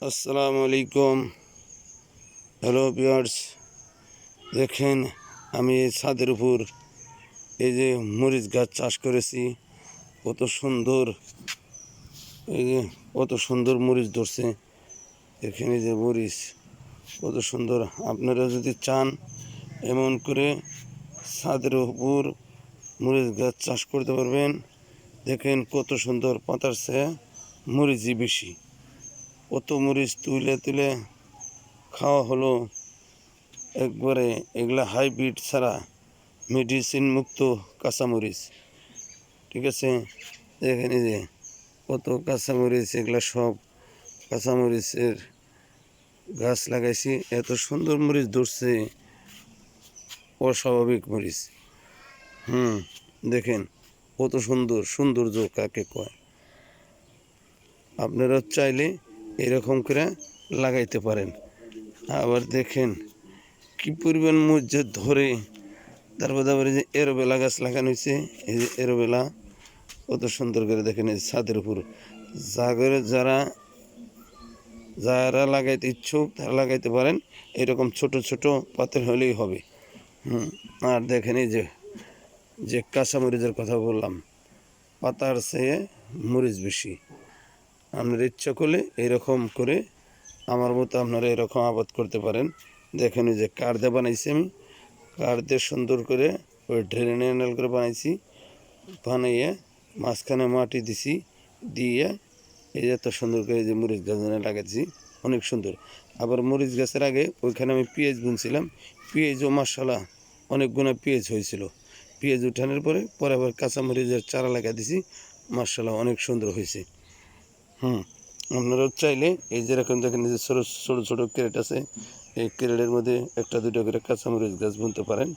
আসসালামু আলাইকুম। Hello viewers, দেখেন আমি এই ছাদের উপর এই যে মরিচ গাছ চাষ করেছি। কত সুন্দর, এই যে কত সুন্দর মরিচ ধরছে। এখানে যে মরিচ কত সুন্দর। আপনারা যদি চান এমন করে ছাদের উপর মরিচ গাছ চাষ করতে পারবেন। দেখেন কত সুন্দর, পাতার চেয়ে মরিচই বেশি। কত মরিচ তুলে তুলে খাওয়া হলো একবারে। এগুলা হাইব্রিড ছাড়া মেডিসিন মুক্ত কাঁচামরিচ, ঠিক আছে। এখানে যে কত কাঁচামরিচ, এগুলা সব কাঁচামরিচের গাছ লাগাইছি। এত সুন্দর মরিচ ধরছে, অস্বাভাবিক মরিচ। দেখেন কত সুন্দর, সৌন্দর্য কাকে কয়। আপনারা চাইলে এরকম করে লাগাইতে পারেন। আবার দেখেন কি পরিমাণ মরিচ ধরে। তারপরে যে এরোবেলা গাছ লাগানো হয়েছে, এই যে এরোবেলা কত সুন্দর করে দেখেন। এই ছাদের উপর যারা যারা লাগাইতে ইচ্ছুক তারা লাগাইতে পারেন। এরকম ছোট ছোট পাত্র হলেই হবে। আর দেখেন এই যে যে কাঁচামরিচের কথা বললাম, পাতার চেয়ে মরিচ বেশি। আপনার ইচ্ছা করলে এরকম করে আমার মতো আপনারা এরকম আবাদ করতে পারেন। দেখেন এই যে কাঠ দিয়ে বানাইছি আমি, কাঠ দিয়ে সুন্দর করে ওই ড্রেনেল করে বানাইছি। বানাইয়ে মাঝখানে মাটি দিছি, দিয়ে এই যে এত সুন্দর করে যে মরিচ গাছ লাগাইছি, অনেক সুন্দর। আবার মরিচ গাছের আগে ওইখানে আমি পেঁয়াজ বুনছিলাম। পেঁয়াজও মাশাআল্লাহ অনেক গুণা পেঁয়াজ হয়েছিল। পেঁয়াজ উঠানোর পরে আবার কাঁচামরিচের চারা লাগা দিছি, মাশাআল্লাহ অনেক সুন্দর হয়েছে। আপনারাও চাইলে এই যেরকম দেখেন যে ছোটো ছোটো ছোটো ক্যারেট আছে, এই ক্যারেটের মধ্যে একটা দুটো করে কাঁচামরিচ গাছ বুনতে পারেন।